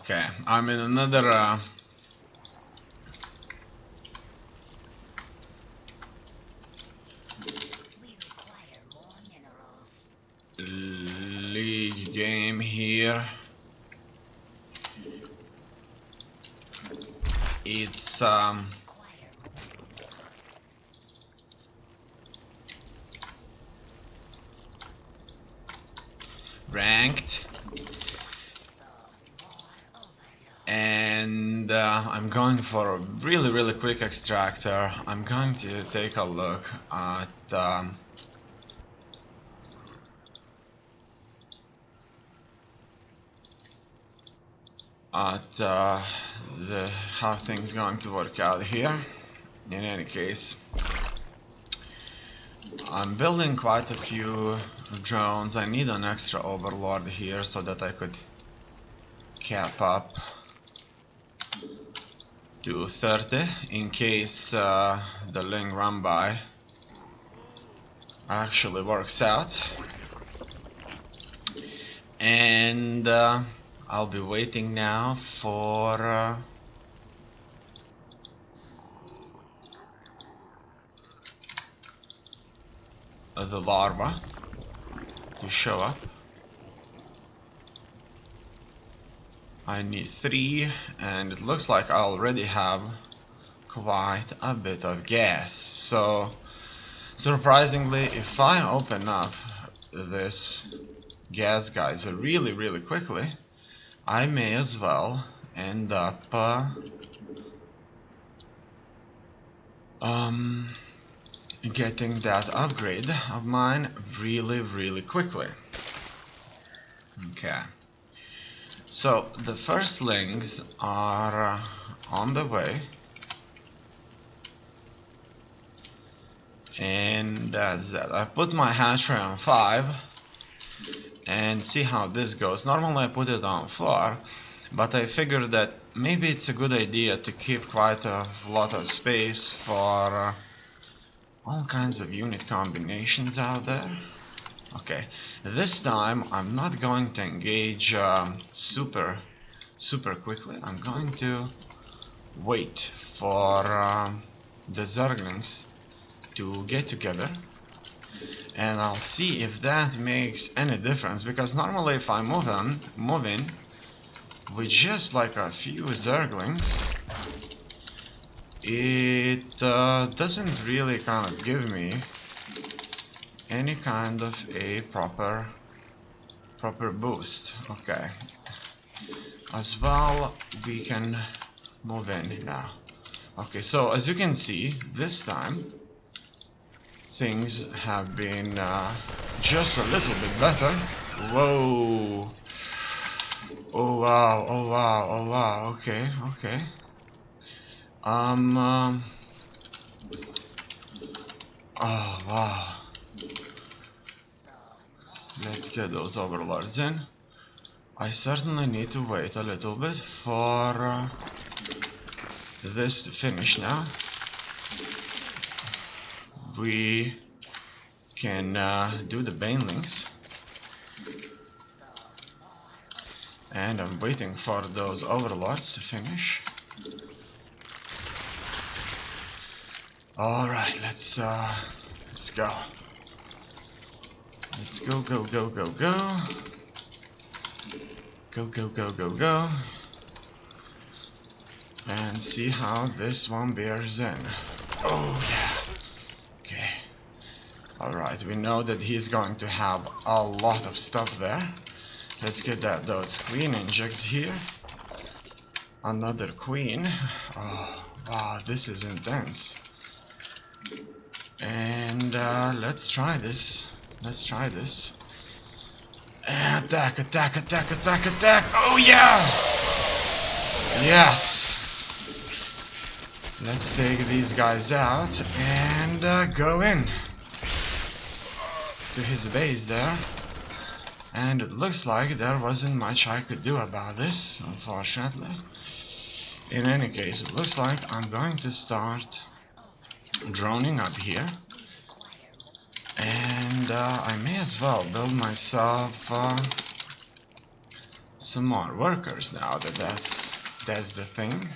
Okay, I'm in another league game here. It's ranked, and I'm going for a really quick extractor. I'm going to take a look at how things going to work out here. In any case, I'm building quite a few drones. I need an extra overlord here so that I could cap up to 30 in case the Ling run by actually works out. And I'll be waiting now for the larva to show up. I need 3, and it looks like I already have quite a bit of gas. So surprisingly, if I open up this gas geyser really quickly, I may as well end up getting that upgrade of mine really quickly. Okay, so the firstlings are on the way, and that's that. I put my hatch rate on 5 and see how this goes. Normally I put it on 4, but I figured that maybe it's a good idea to keep quite a lot of space for all kinds of unit combinations out there. Okay, this time I'm not going to engage super quickly. I'm going to wait for the Zerglings to get together, and I'll see if that makes any difference, because normally if I move in with just like a few Zerglings, it doesn't really kind of give me any kind of a proper boost. Okay, as well we can move in now. Okay, so as you can see, this time things have been just a little bit better. Whoa. Oh wow, oh wow, oh wow, okay. Oh wow. Let's get those overlords in. I certainly need to wait a little bit for this to finish now. We can do the banelings. And I'm waiting for those overlords to finish. Alright, let's go. Let's go. Go. And see how this one bears in. Oh yeah. Okay. Alright, we know that he's going to have a lot of stuff there. Let's get those queen injects here. Another queen. Oh wow, this is intense. And let's try this. Attack. Oh yeah! Yes! Let's take these guys out and go in to his base there. And it looks like there wasn't much I could do about this, unfortunately. In any case, it looks like I'm going to start droning up here. And I may as well build myself some more workers now that's the thing.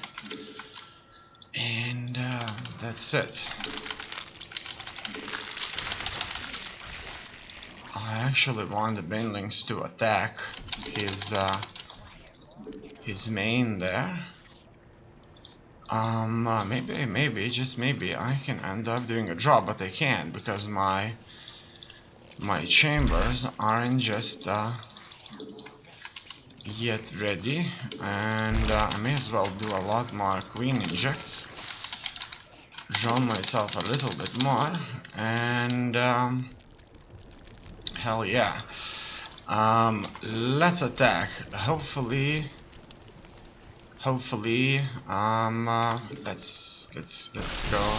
And that's it. I actually want the banelings to attack his main there. Maybe, just maybe, I can end up doing a drop, but I can't because my chambers aren't just yet ready, and I may as well do a lot more queen injects, drone myself a little bit more, and hell yeah. Let's attack. Hopefully, let's go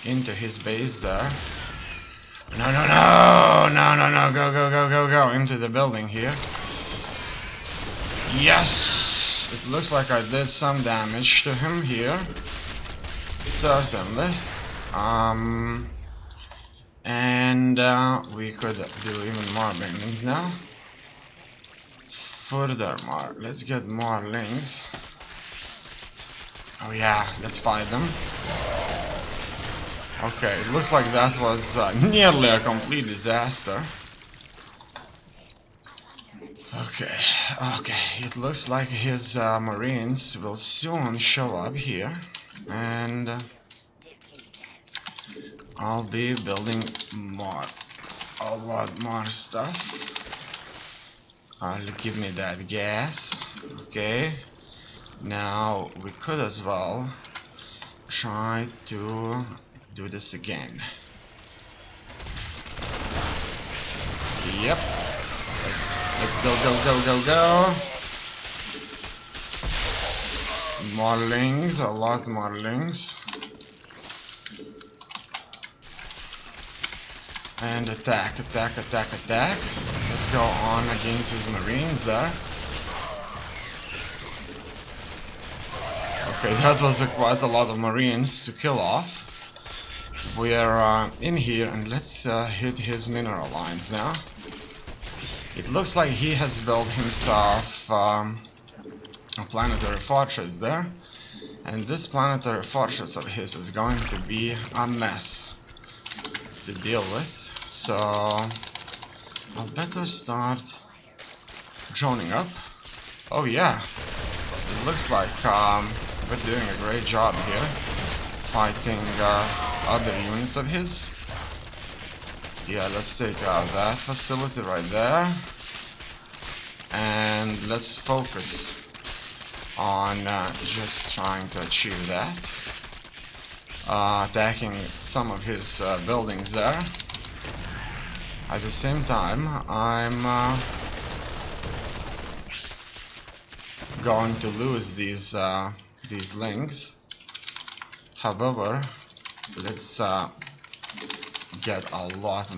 into his base there. No, go into the building here. Yes, it looks like I did some damage to him here. Certainly. And we could do even more banelings now. Furthermore, let's get more lings. Oh yeah, let's fight them. Okay, it looks like that was nearly a complete disaster. Okay, it looks like his marines will soon show up here, and I'll be building a lot more stuff. Give me that gas. Okay, now we could as well try to do this again. Yep. Let's go. More lings, a lot more lings. And attack. Let's go on against his marines there. Okay, that was quite a lot of marines to kill off. We're in here, and let's hit his mineral lines now. It looks like he has built himself a planetary fortress there, and this planetary fortress of his is going to be a mess to deal with, so I'll better start droning up. Oh yeah, it looks like we're doing a great job here fighting other units of his. Yeah, let's take out that facility right there, and let's focus on just trying to achieve that. Attacking some of his buildings there. At the same time, I'm going to lose these links. However, let's get a lot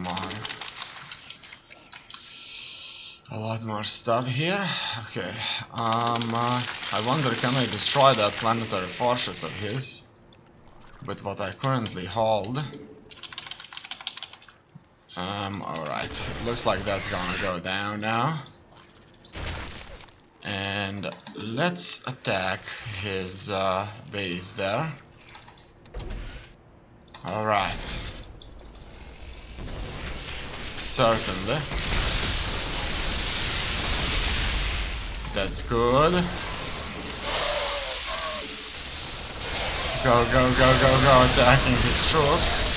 more stuff here. Okay, I wonder, can I destroy that planetary fortress of his with what I currently hold? Alright, it looks like that's gonna go down now. And let's attack his base there. Alright. Certainly. That's good. Go, attacking his troops.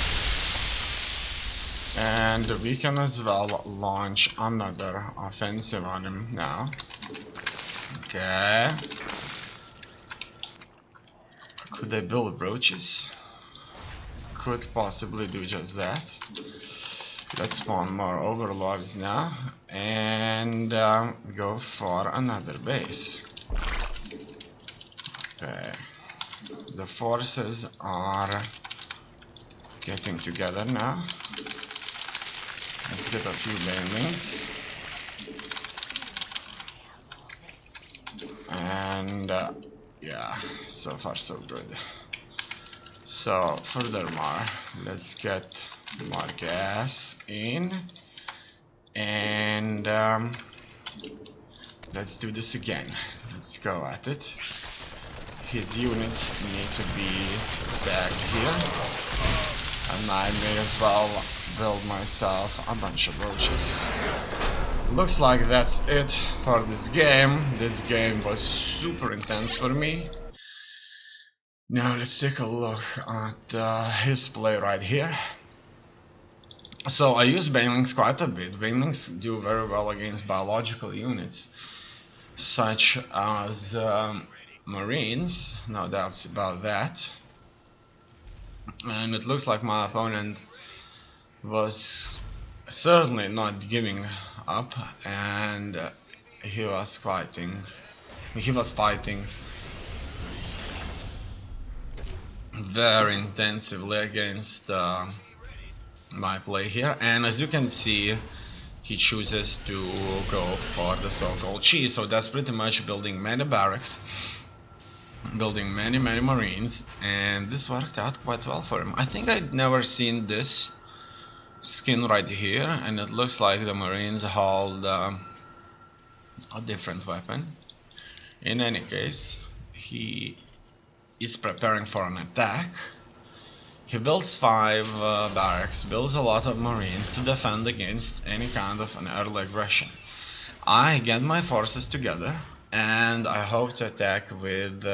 And we can as well launch another offensive on him now. Okay. Could I build brooches? Could possibly do just that. Let's spawn more overlords now and go for another base. Okay. The forces are getting together now. Let's get a few banelings. And Yeah, so far so good. So furthermore, let's get more gas in, and let's do this again. Let's go at it. His units need to be back here, and I may as well build myself a bunch of roaches. Looks like that's it for this game. This game was super intense for me. Now let's take a look at his play right here. So I use banelings quite a bit. Banelings do very well against biological units, such as Marines, no doubts about that. And it looks like my opponent was certainly not giving up, and he was fighting very intensively against my play here. And as you can see, he chooses to go for the so-called cheese. So that's pretty much building many barracks, building many marines, and this worked out quite well for him. I think I'd never seen this skin right here, and it looks like the marines hold a different weapon. In any case, he is preparing for an attack. He builds 5 barracks, builds a lot of marines to defend against any kind of an early aggression. I get my forces together, and I hope to attack with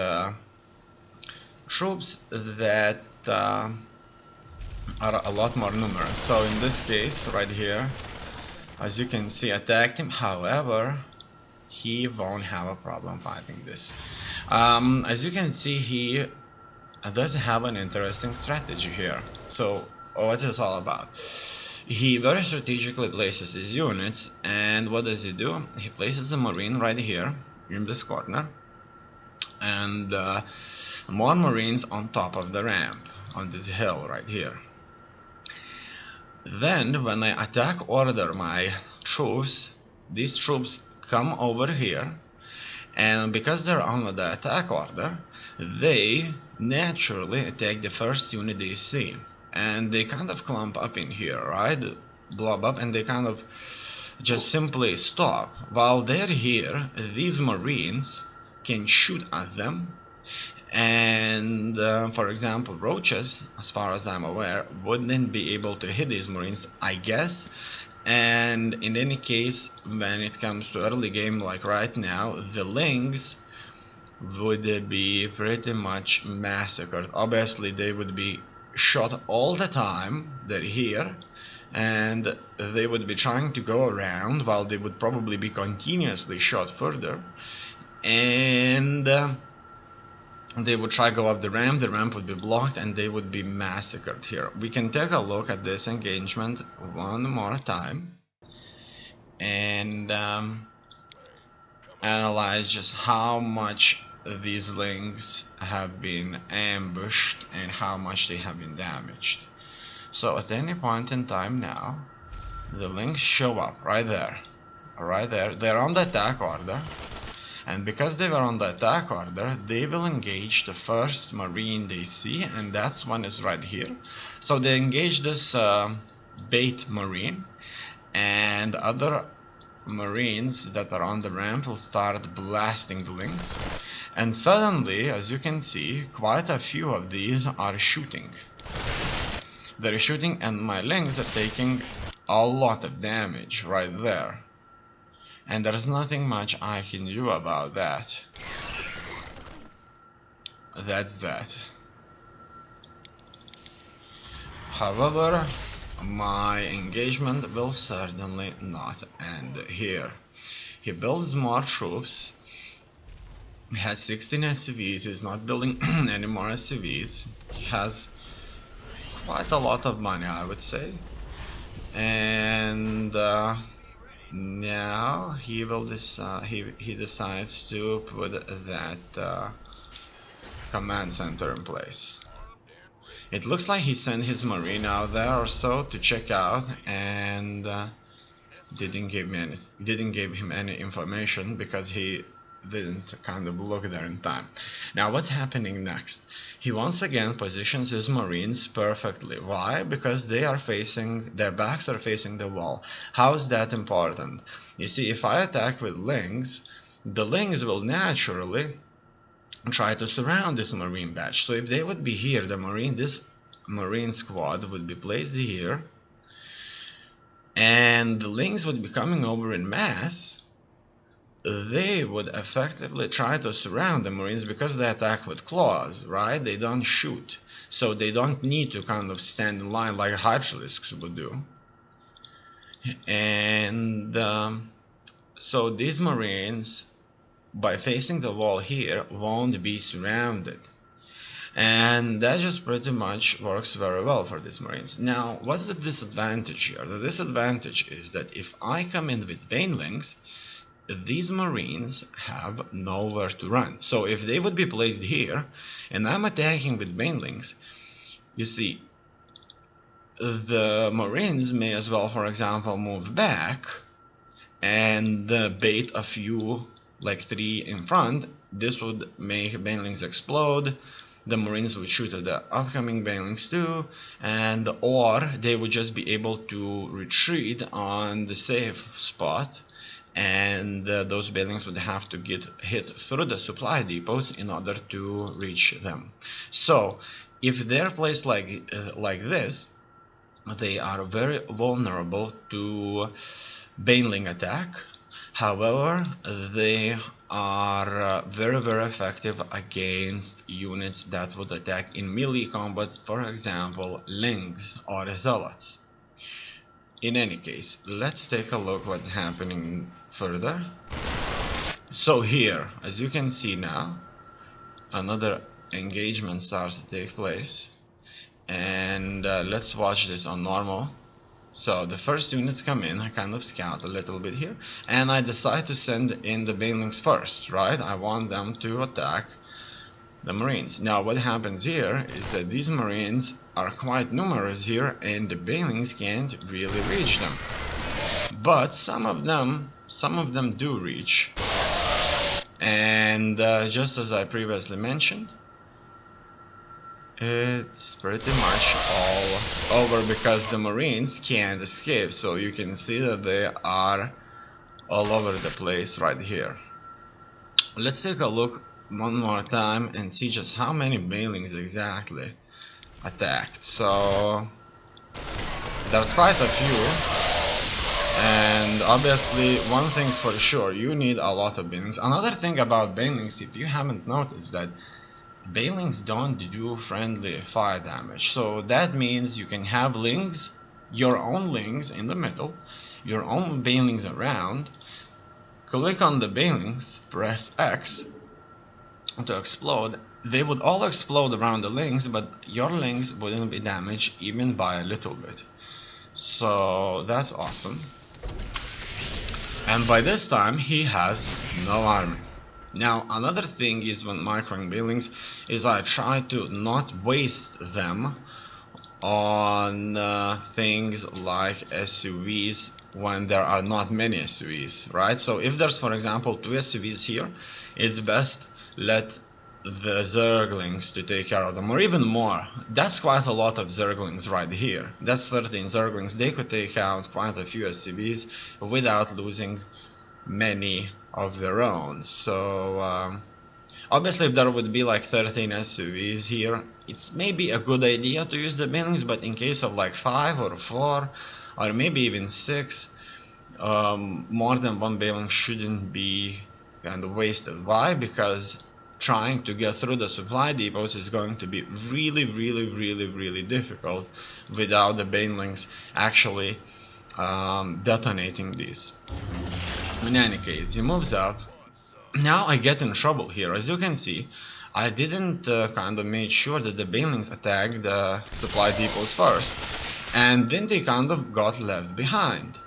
troops that are a lot more numerous. So in this case, right here, as you can see, attacked him. However, he won't have a problem fighting this. As you can see, he does have an interesting strategy here. So what is it all about? He very strategically places his units, and what does he do? He places a marine right here in this corner, and more marines on top of the ramp on this hill right here. Then when I attack order my troops, these troops come over here, and because they're on the attack order, they naturally attack the first unit they see, and they kind of clump up in here, right? Blob up, and they kind of just simply stop. While they're here, these marines can shoot at them, and for example, roaches, as far as I'm aware, wouldn't be able to hit these marines, I guess. And in any case, when it comes to early game like right now, the lings would be pretty much massacred. Obviously they would be shot all the time. They're here, and they would be trying to go around while they would probably be continuously shot further, and they would try to go up the ramp would be blocked, and they would be massacred here. We can take a look at this engagement one more time and analyze just how much these lings have been ambushed and how much they have been damaged. So at any point in time now, the lings show up right there. They're on the attack order, and because they were on the attack order, they will engage the first marine they see, and that's one is right here. So they engage this bait marine, and other marines that are on the ramp will start blasting the lings, and suddenly, as you can see, quite a few of these are shooting. They're shooting, and my lings are taking a lot of damage right there, and there's nothing much I can do about that. That's that. However, my engagement will certainly not end here. He builds more troops. He has 16 SCVs. He's not building any more SCVs. He has quite a lot of money, I would say. And now he will he decides to put that command center in place. It looks like he sent his marine out there or so to check out, and didn't give him any information, because he didn't kind of look there in time. Now what's happening next? He once again positions his Marines perfectly. Why? Because their backs are facing the wall. How is that important? You see, if I attack with Lings, the Lings will naturally try to surround this Marine batch. So if they would be here, this Marine squad would be placed here, and the Lings would be coming over in mass. They would effectively try to surround the Marines because they attack with claws, right? They don't shoot, so they don't need to kind of stand in line like Hydralisks would do. And so these Marines, by facing the wall here, won't be surrounded. And that just pretty much works very well for these Marines. Now, what's the disadvantage here? The disadvantage is that if I come in with Banelings, these Marines have nowhere to run. So if they would be placed here, and I'm attacking with Banelings, you see, the Marines may as well, for example, move back and bait a few, like 3 in front. This would make Banelings explode. The Marines would shoot at the upcoming Banelings too, and or they would just be able to retreat on the safe spot, and those Banelings would have to get hit through the supply depots in order to reach them. So if they're placed like this, they are very vulnerable to Baneling attack. However, they are very, very effective against units that would attack in melee combat, for example, Lings or Zealots. In any case, let's take a look what's happening further. So here, as you can see now, another engagement starts to take place, and let's watch this on normal. So the first units come in, I kind of scout a little bit here, and I decide to send in the Banelings first, right? I want them to attack the Marines. Now what happens here is that these Marines are quite numerous here, and the Banelings can't really reach them. But some of them do reach. And just as I previously mentioned, it's pretty much all over because the Marines can't escape. So you can see that they are all over the place right here. Let's take a look one more time and see just how many Banelings exactly attacked. So there's quite a few, and obviously one thing's for sure, you need a lot of Banelings. Another thing about Banelings, if you haven't noticed, that Banelings don't do friendly fire damage. So that means you can have Lings, your own Lings in the middle, your own Banelings around, click on the Banelings, press X to explode. They would all explode around the Lings, but your Lings wouldn't be damaged even by a little bit. So that's awesome. And by this time he has no army. Now another thing is when microing Banelings is I try to not waste them on things like SUVs when there are not many SUVs, right? So if there's, for example, 2 SUVs here, it's best let the Zerglings to take care of them, or even more. That's quite a lot of Zerglings right here. That's 13 Zerglings. They could take out quite a few SUVs without losing many of their own. So obviously if there would be like 13 SUVs here, it's maybe a good idea to use the Banelings, but in case of like 5 or 4 or maybe even 6, more than one Baneling shouldn't be kind of wasted. Why? Because trying to get through the supply depots is going to be really difficult without the Banelings actually detonating these. In any case, he moves up. Now I get in trouble here. As you can see, I didn't kind of make sure that the Banelings attacked the supply depots first, and then they kind of got left behind,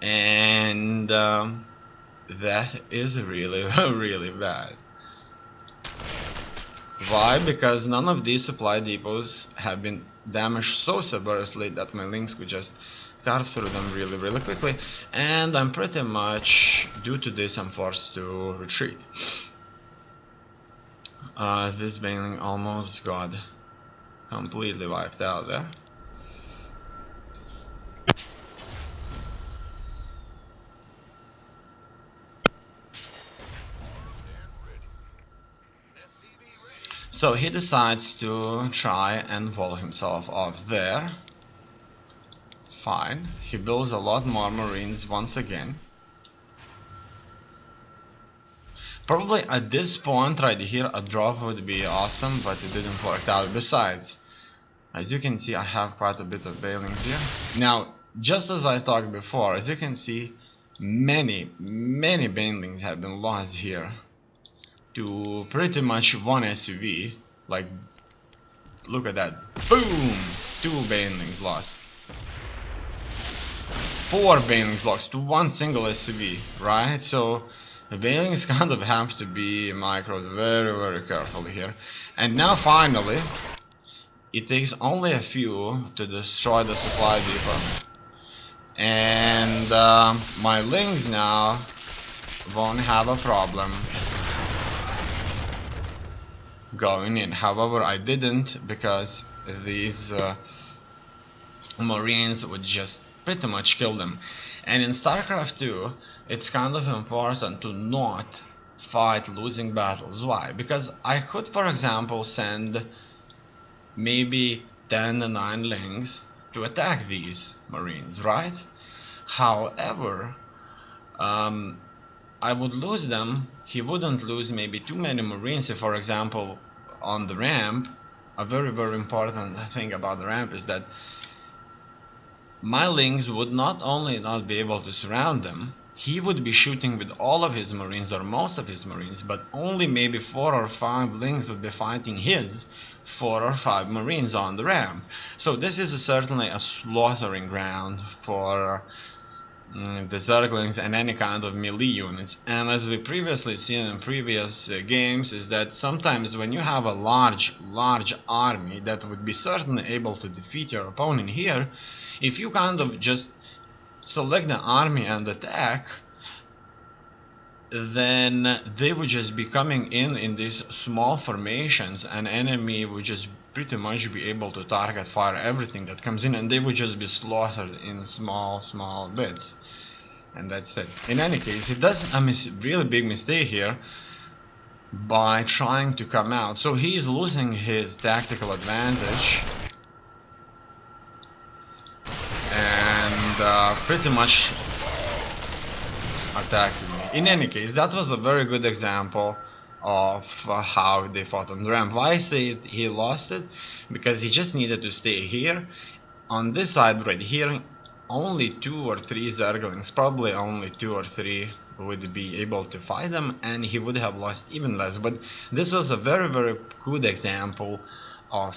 and that is really bad. Why? Because none of these supply depots have been damaged so severely that my Lings could just carve through them really quickly, and I'm pretty much, due to this, I'm forced to retreat. This Baneling almost got completely wiped out there. So he decides to try and wall himself off there. Fine. He builds a lot more Marines once again. Probably at this point right here a drop would be awesome, but it didn't work out. Besides, as you can see, I have quite a bit of Banelings here. Now, just as I talked before, as you can see, many Banelings have been lost here to pretty much one SUV. Like, look at that. Boom! 2 Banelings lost. 4 Banelings lost to one single SUV, right? So the Banelings kind of have to be microed very carefully here. And now finally, it takes only a few to destroy the supply depot. And my Lings now won't have a problem going in. However, I didn't, because these Marines would just pretty much kill them. And in Starcraft 2, it's kind of important to not fight losing battles. Why? Because I could, for example, send maybe 10 and 9 Lings to attack these Marines, right? However, I would lose them. He wouldn't lose maybe too many Marines if, for example, on the ramp, a very important thing about the ramp is that my Lings would not only not be able to surround them, he would be shooting with all of his Marines or most of his Marines, but only maybe 4 or 5 Lings would be fighting his 4 or 5 Marines on the ramp. So this is certainly a slaughtering ground for the Zerglings and any kind of melee units. And as we previously seen in previous games, is that sometimes when you have a large army that would be certainly able to defeat your opponent here, if you kind of just select the army and attack, then they would just be coming in these small formations, and enemy would just pretty much be able to target fire everything that comes in, and they would just be slaughtered in small bits, and that's it. In any case, he does a really big mistake here by trying to come out, so he is losing his tactical advantage and pretty much attacking me. In any case, that was a very good example of how they fought on the ramp. Why I say he lost it? Because he just needed to stay here. On this side right here, only 2 or 3 Zerglings, probably only 2 or 3 would be able to fight them, and he would have lost even less. But this was a very good example of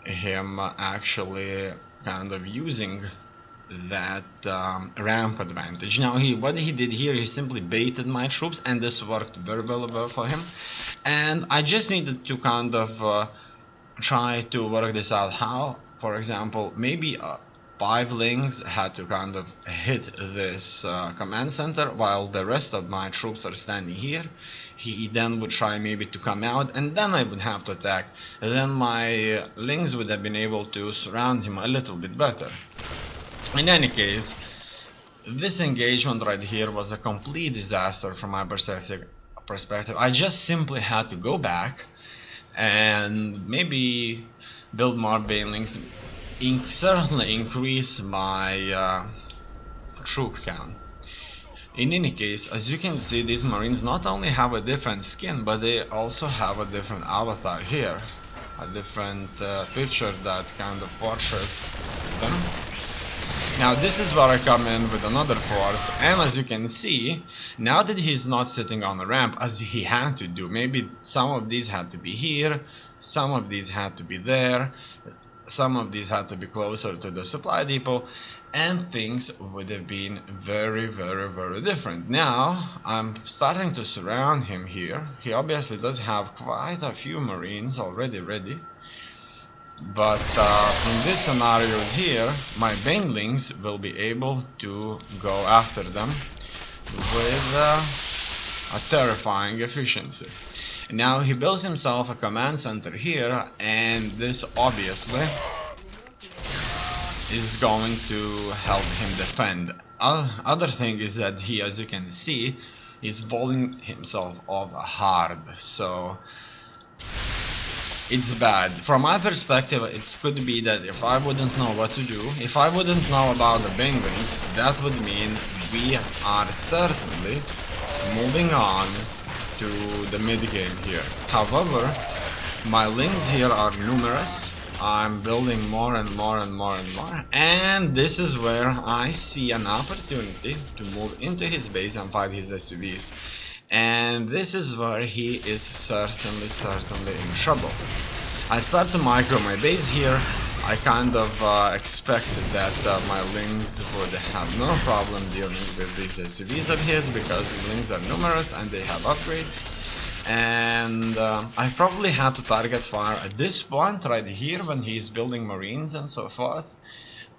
him actually kind of using that ramp advantage. Now what he did here, he simply baited my troops, and this worked very well for him. And I just needed to kind of try to work this out. How, for example, maybe 5 Lings had to kind of hit this command center while the rest of my troops are standing here. He then would try maybe to come out, and then I would have to attack. And then my Lings would have been able to surround him a little bit better. In any case, this engagement right here was a complete disaster from my perspective. I just simply had to go back and maybe build more Banelings, certainly increase my troop count. In any case, as you can see, these Marines not only have a different skin, but they also have a different avatar here. A different picture that kind of portrays them. Now this is where I come in with another force, and as you can see, now that he's not sitting on the ramp as he had to do, maybe some of these had to be here, some of these had to be there, some of these had to be closer to the supply depot, and things would have been very different. Now I'm starting to surround him here. He obviously does have quite a few Marines already ready, But in these scenarios here, my banelings will be able to go after them with a terrifying efficiency. Now he builds himself a command center here, and this obviously is going to help him defend. Other thing is that he, as you can see, is balling himself off hard, so it's bad. From my perspective, it could be that if I wouldn't know what to do, if I wouldn't know about the penguins, that would mean we are certainly moving on to the mid game here. However, my links here are numerous. I'm building more and more and more and more, and this is where I see an opportunity to move into his base and fight his SUVs. And this is where he is certainly in trouble. I start to micro my base here. I kind of expected that my lings would have no problem dealing with these SUVs of his, because the lings are numerous and they have upgrades. And I probably had to target fire at this point right here when he's building marines and so forth.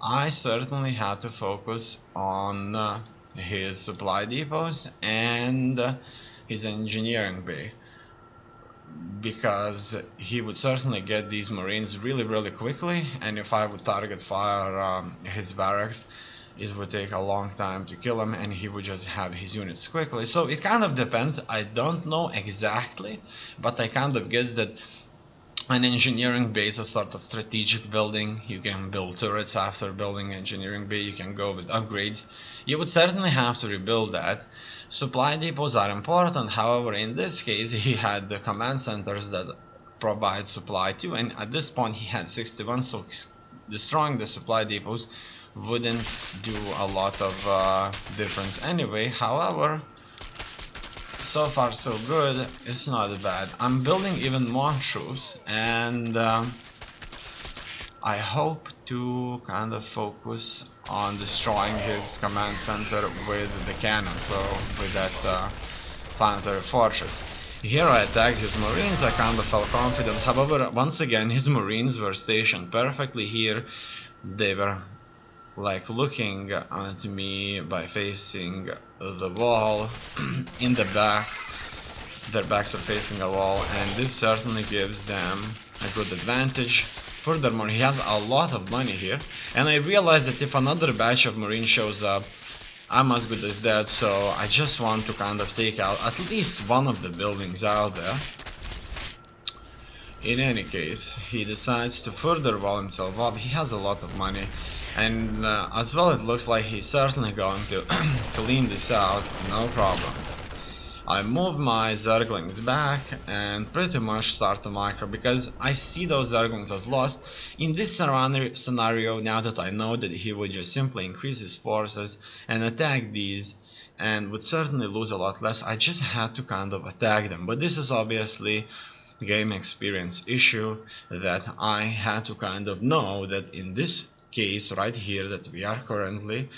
I certainly had to focus on his supply depots and his engineering bay, because he would certainly get these marines really quickly, and if I would target fire his barracks, it would take a long time to kill him and he would just have his units quickly. So it kind of depends. I don't know exactly, but I kind of guess that an engineering base is sort of strategic building. You can build turrets after building engineering bay, you can go with upgrades. You would certainly have to rebuild that. Supply depots are important, however in this case he had the command centers that provide supply too, and at this point he had 61, so destroying the supply depots wouldn't do a lot of difference anyway. However, so far so good, it's not bad. I'm building even more troops, and I hope to kind of focus on destroying his command center with the cannon, so with that planetary fortress. Here I attacked his marines, I kind of felt confident. However, once again his marines were stationed perfectly here. They were like looking at me by facing the wall in the back. Their backs are facing a wall, and this certainly gives them a good advantage. Furthermore, he has a lot of money here, and I realized that if another batch of marines shows up, I'm as good as dead, so I just want to kind of take out at least one of the buildings out there. In any case, he decides to further wall himself up. He has a lot of money, and as well it looks like he's certainly going to clean this out, no problem. I move my Zerglings back and pretty much start to micro, because I see those Zerglings as lost. In this scenario, now that I know that he would just simply increase his forces and attack these, and would certainly lose a lot less, I just had to kind of attack them. But this is obviously game experience issue that I had to kind of know that in this case right here that we are currently,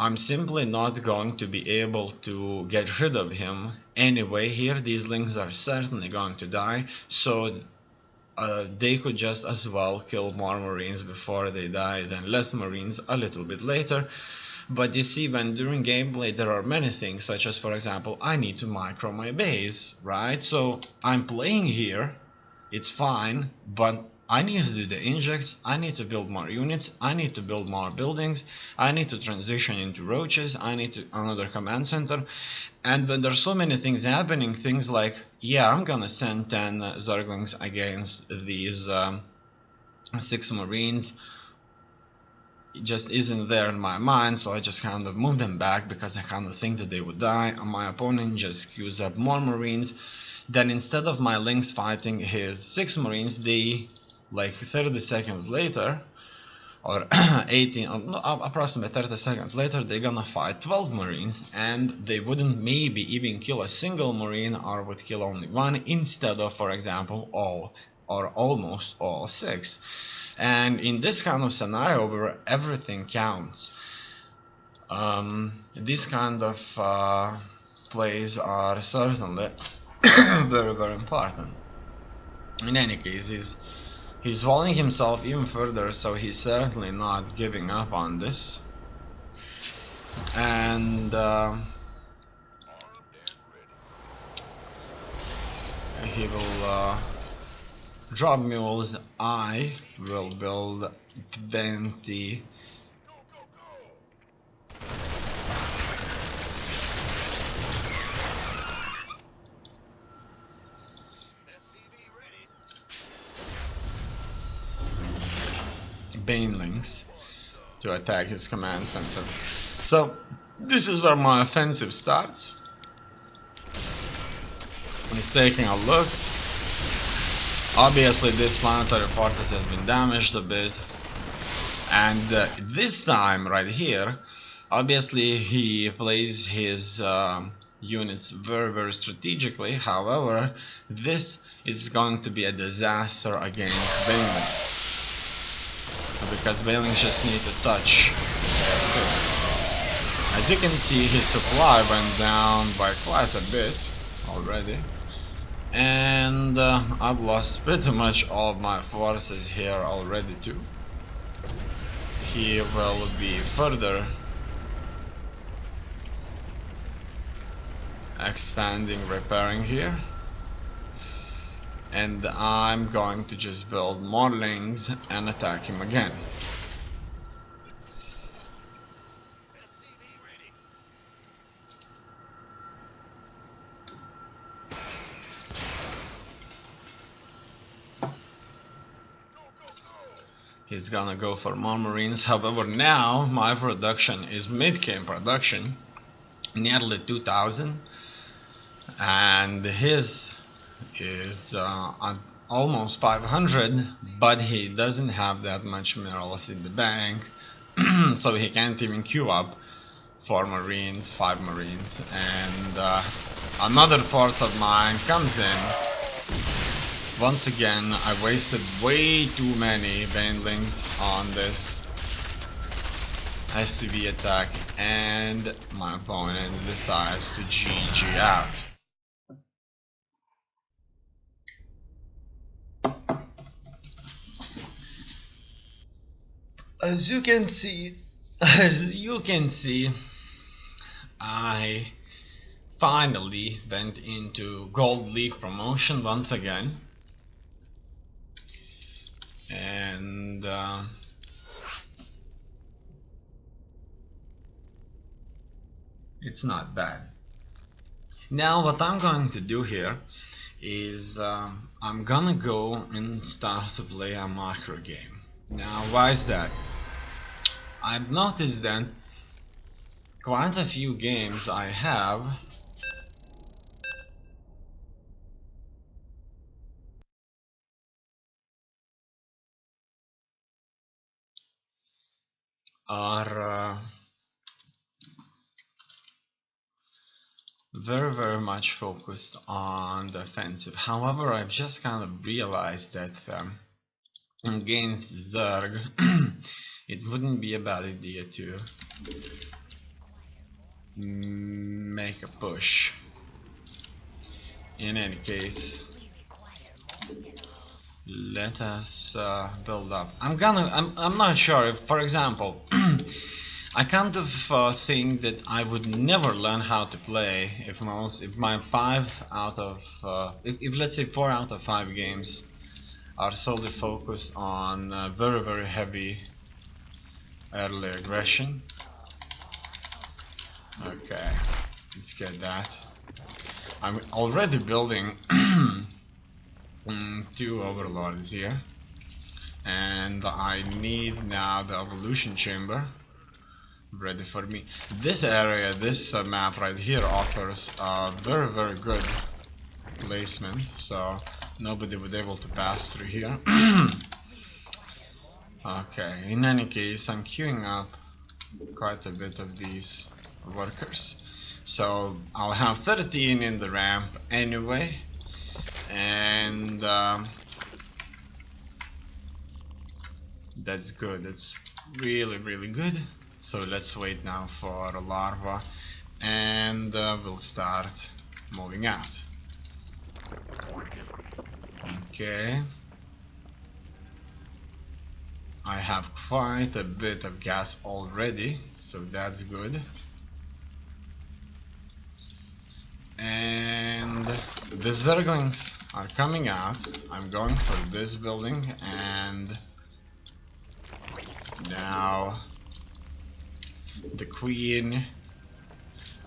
I'm simply not going to be able to get rid of him anyway. Here these links are certainly going to die, so they could just as well kill more marines before they die than less marines a little bit later. But you see, when during gameplay there are many things, such as for example I need to micro my base, right? So I'm playing here, it's fine, but I need to do the injects, I need to build more units, I need to build more buildings, I need to transition into roaches, I need to another command center. And when there's so many things happening, things like, yeah, I'm gonna send 10 Zerglings against these 6 marines, it just isn't there in my mind, so I just kind of move them back because I kind of think that they would die, and my opponent just queues up more marines. Then instead of my links fighting his 6 marines, they, like 30 seconds later, or 18, or no, approximately 30 seconds later, they're gonna fight 12 marines, and they wouldn't maybe even kill a single marine, or would kill only one instead of, for example, all or almost all 6. And in this kind of scenario where everything counts, these kind of plays are certainly very important. In any case, He's walling himself even further, so he's certainly not giving up on this. And he will drop mules. I will build 20 banelings to attack his command center. So this is where my offensive starts. He's taking a look. Obviously this planetary fortress has been damaged a bit, and this time right here, obviously he plays his units very strategically. However, this is going to be a disaster against banelings, because banelings just need to touch. So, as you can see, his supply went down by quite a bit already, and I've lost pretty much all of my forces here already too. He will be further expanding, repairing here, and I'm going to just build more lings and attack him again. He's gonna go for more marines. However, now my production is mid-game production, nearly 2000, and his is almost 500, but he doesn't have that much minerals in the bank, so he can't even queue up 4 marines, 5 marines, and another force of mine comes in. Once again, I wasted way too many banelings on this SCV attack, and my opponent decides to GG out. As you can see, I finally went into Gold League promotion once again, and it's not bad. Now what I'm going to do here is I'm gonna go and start to play a macro game. Now why is that? I've noticed that quite a few games I have are very much focused on the offensive. However, I've just kind of realized that against Zerg it wouldn't be a bad idea to make a push. In any case, let us build up. I'm not sure if, for example, I kind of think that I would never learn how to play if my 5 out of if let's say 4 out of 5 games are solely focused on very heavy early aggression. Okay, let's get that. I'm already building 2 overlords here, and I need now the evolution chamber ready for me. This area, this map right here offers a very good placement, so nobody would be able to pass through here. Okay, in any case, I'm queuing up quite a bit of these workers, so I'll have 13 in the ramp anyway, and that's good. That's really good. So let's wait now for a larva, and we'll start moving out. Okay. I have quite a bit of gas already, so that's good. And the Zerglings are coming out. I'm going for this building, and now the Queen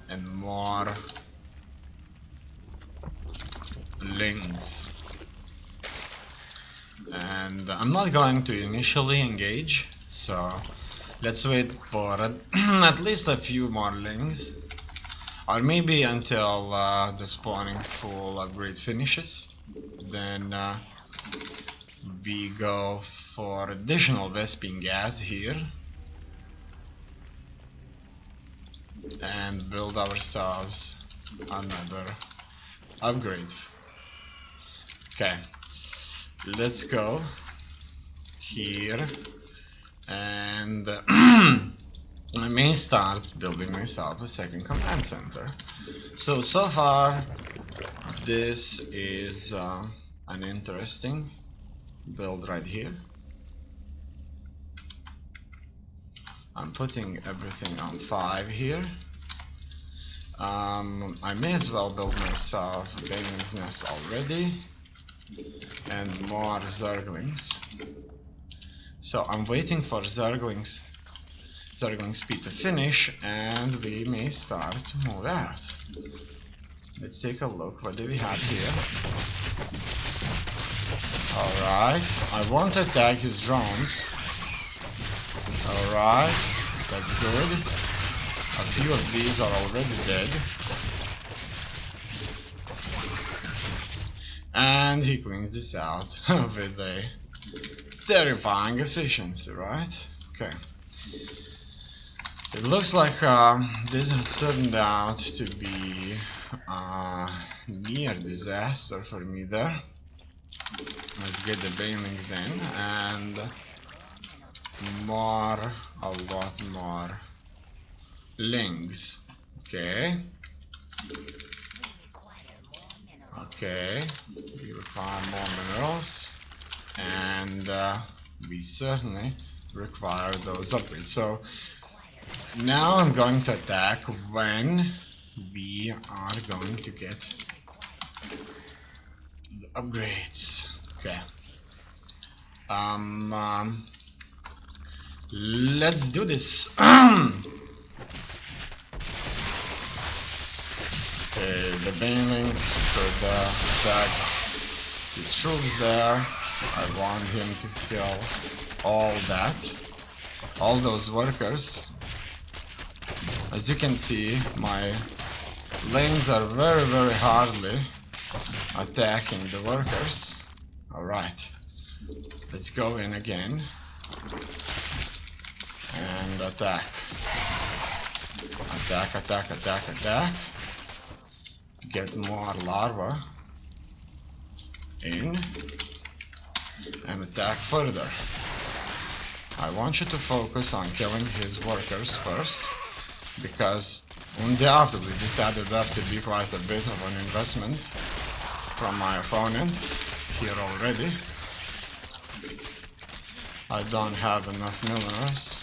and more Lings. And I'm not going to initially engage, so let's wait for at least a few more Lings. Or maybe until the spawning full upgrade finishes. Then we go for additional Vespene gas here. And build ourselves another upgrade. Okay, let's go here. And I may start building myself a second command center. So far this is an interesting build right here. I'm putting everything on 5 here. I may as well build myself a Baneling's Nest already and more Zerglings. So I'm waiting for Zerglings speed to finish, and we may start to move out. Let's take a look. What do we have here? Alright, I won't attack his drones. Alright, that's good. A few of these are already dead. And he cleans this out with a terrifying efficiency, right? Okay. It looks like this has turned out to be near disaster for me there. Let's get the Banelings in and a lot more Lings. Okay. Okay, we require more minerals, and we certainly require those upgrades. So now I'm going to attack when we are going to get the upgrades. Okay. Let's do this. Okay, the Banelings could attack his troops there. I want him to kill all those workers. As you can see, my Lings are very hardly attacking the workers. Alright, let's go in again and attack. Attack. Get more larvae in and attack further. I want you to focus on killing his workers first, because undoubtedly this added up to be quite a bit of an investment from my opponent here already. I don't have enough milliners,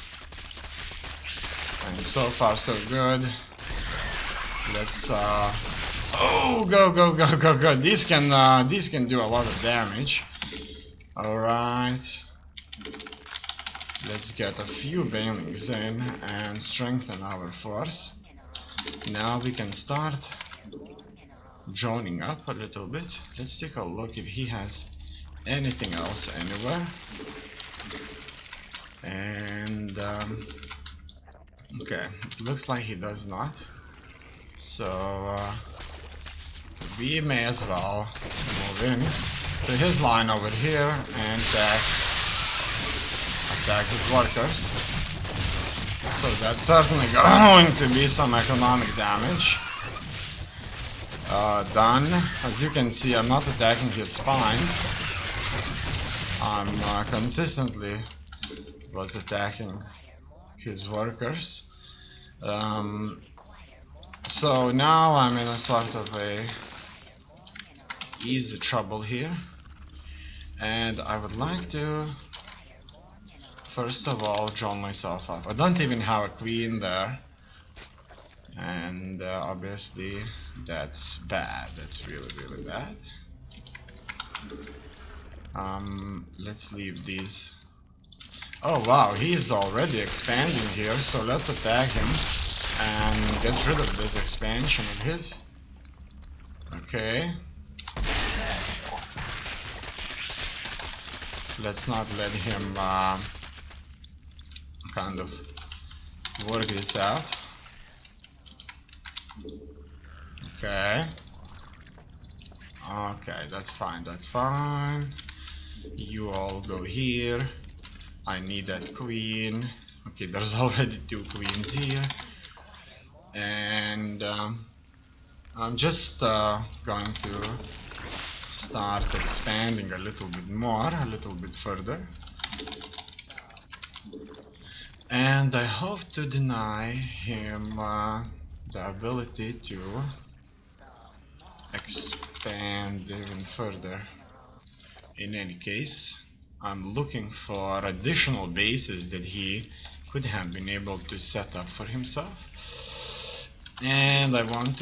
and so far so good. Let's oh, go! These can do a lot of damage. Alright. Let's get a few Banelings in and strengthen our force. Now we can start droning up a little bit. Let's take a look if he has anything else anywhere. And okay, it looks like he does not. So we may as well move in to his line over here and attack his workers. So that's certainly going to be some economic damage done. As you can see, I'm not attacking his spines. I'm consistently was attacking his workers. So now I'm in a sort of a easy trouble here, and I would like to first of all drone myself up. I don't even have a queen there. And obviously that's bad. That's really, really bad. Let's leave these. Oh wow, he is already expanding here, so let's attack him and get rid of this expansion of his. Okay. Let's not let him kind of work this out. Okay. Okay, that's fine, that's fine. You all go here. I need that queen. Okay, there's already 2 queens here. And I'm just going to start expanding a little bit more, a little bit further. And I hope to deny him the ability to expand even further. In any case, I'm looking for additional bases that he could have been able to set up for himself. And I want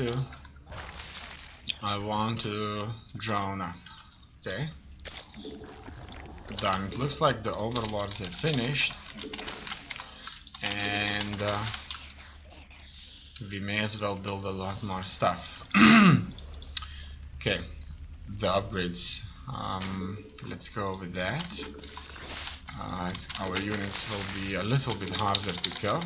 to drone up. Okay. Done. It looks like the overlords are finished. And we may as well build a lot more stuff. Okay, the upgrades. Let's go with that. Our units will be a little bit harder to kill.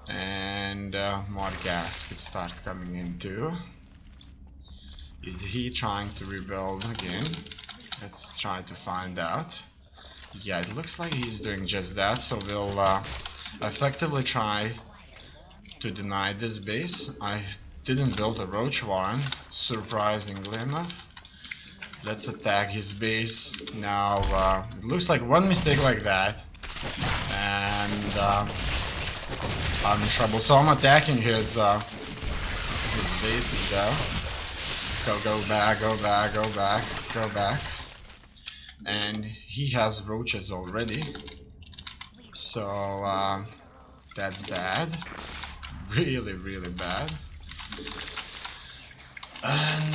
And more gas could start coming in too. Is he trying to rebuild again? Let's try to find out. Yeah, it looks like he's doing just that, so we'll effectively try to deny this base. I didn't build a roach warren, surprisingly enough. Let's attack his base. Now, it looks like one mistake like that, and I'm in trouble. So I'm attacking his bases there. Go back, go back, go back, go back. And he has roaches already. So that's bad. Really, really bad. And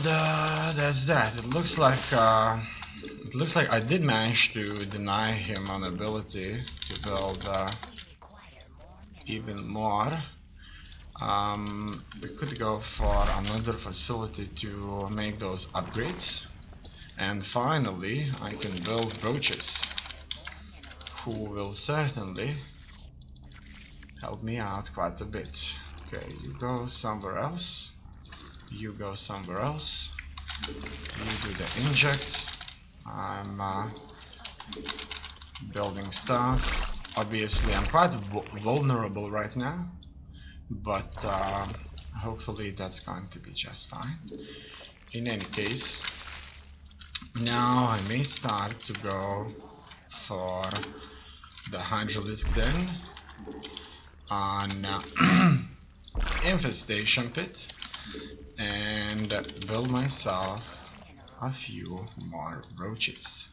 that's that. It looks like I did manage to deny him an ability to build even more. We could go for another facility to make those upgrades. And finally, I can build roaches, who will certainly help me out quite a bit. Okay, you go somewhere else. You go somewhere else. You do the injects. I'm building stuff. Obviously, I'm quite vulnerable right now, but hopefully that's going to be just fine. In any case, now I may start to go for the hydraulic den on infestation pit and build myself a few more roaches.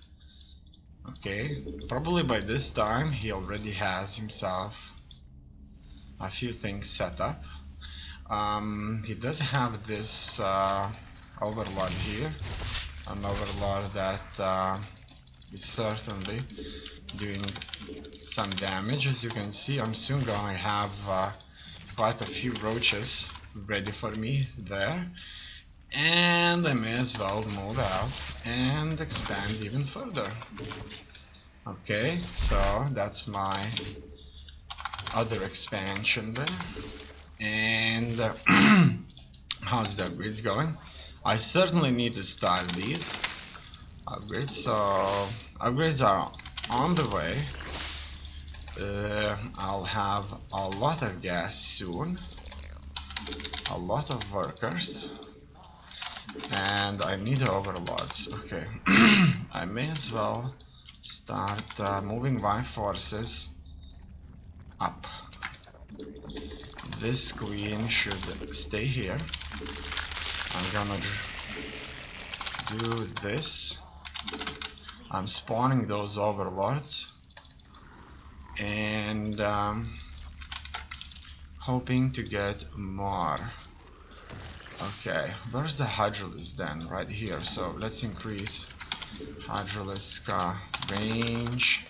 Okay, probably by this time he already has himself a few things set up. He does have this overlord here, an overlord that is certainly doing some damage. As you can see, I'm soon going to have quite a few roaches ready for me there, and I may as well move out and expand even further. Okay, so that's my other expansion there. And how's the upgrades going? I certainly need to start these upgrades, so upgrades are on the way. I'll have a lot of gas soon, a lot of workers, and I need overlords. Okay, I may as well start moving my forces up. This queen should stay here. I'm gonna do this. I'm spawning those overlords. and hoping to get more. Okay, where's the Hydralisk then? Right here. So let's increase Hydralisk range.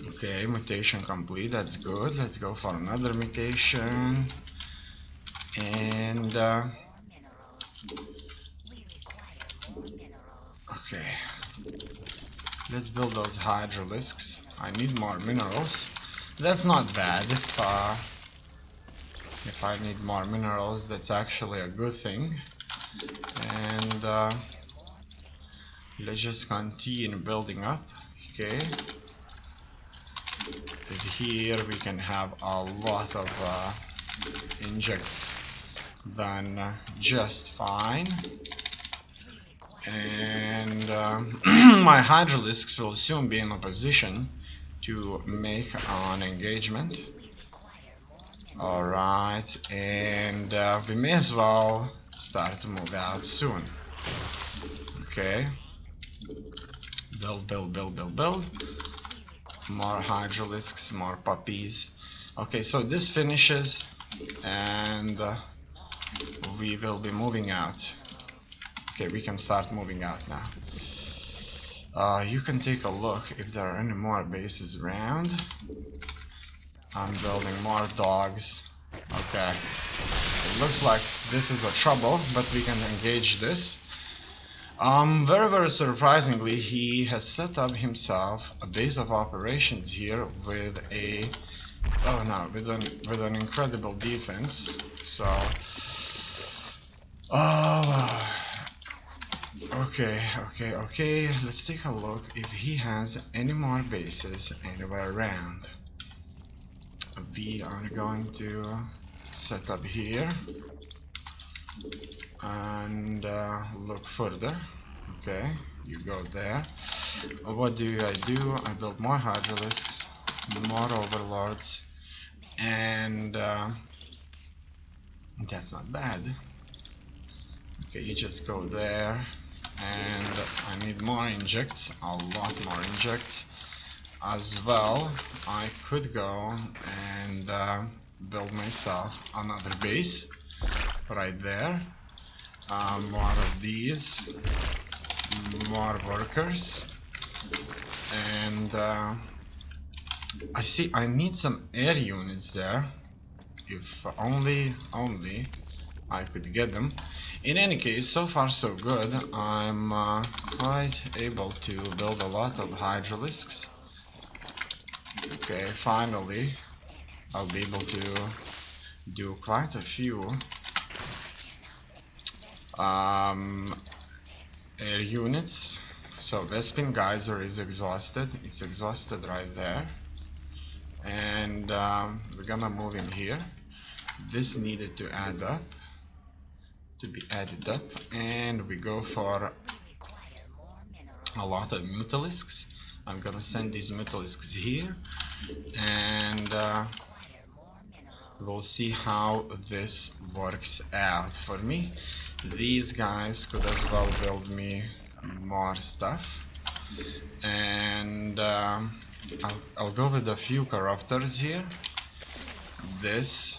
Okay, mutation complete, that's good. Let's go for another mutation. And okay, let's build those Hydralisks. I need more minerals. That's not bad. If I need more minerals, that's actually a good thing. And let's just continue building up. Okay. And here we can have a lot of injects done just fine. And my Hydralisks will soon be in a position to make an engagement. Alright, and we may as well start to move out soon. Okay. Build, build, build, build, build. More Hydralisks, more puppies. Okay, so this finishes, and we will be moving out. Okay, we can start moving out now. You can take a look if there are any more bases around. I'm building more dogs. Okay. It looks like this is a trouble, but we can engage this. Very surprisingly, he has set up himself a base of operations here with a with an incredible defense. So okay, let's take a look if he has any more bases anywhere around. We are going to set up here and look further. Okay, you go there. What do? I build more Hydralisks, more Overlords, and that's not bad. Okay, you just go there, and I need more injects, a lot more injects as well. I could go and build myself another base right there. More of these, more workers, and I see I need some air units there. If only I could get them. In any case, so far so good. I'm quite able to build a lot of Hydralisks. Okay, finally I'll be able to do quite a few air units. So Vespin Geyser is exhausted. It's exhausted right there. And we're gonna move in here. This needed to add up, to be added up, and we go for a lot of Mutalisks. I'm gonna send these Mutalisks here, and we'll see how this works out for me. These guys could as well build me more stuff, and I'll go with a few corruptors here. This,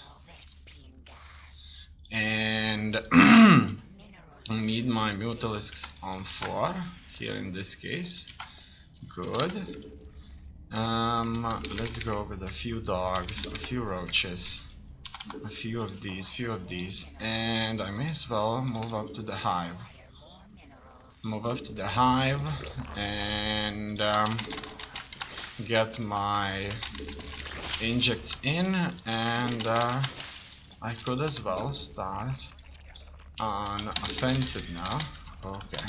and need my Mutalisks on 4 here in this case. Good. Let's go with a few dogs, a few roaches, a few of these, and I may as well move up to the hive. Move up to the hive and get my injects in, and I could as well start on offensive now. Okay.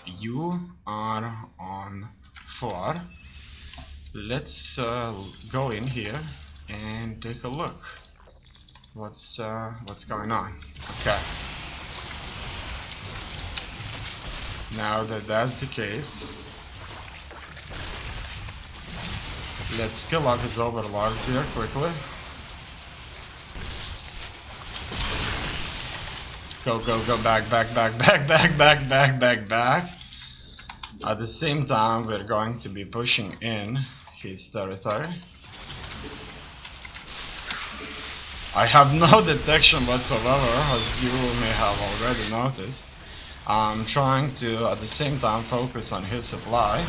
You are on 4. Let's go in here and take a look. What's going on? Okay. Now that that's the case, let's kill off his overlords here quickly. Go, go, go, back. At the same time, we're going to be pushing in his territory. I have no detection whatsoever, as you may have already noticed. I'm trying to, at the same time, focus on his supply.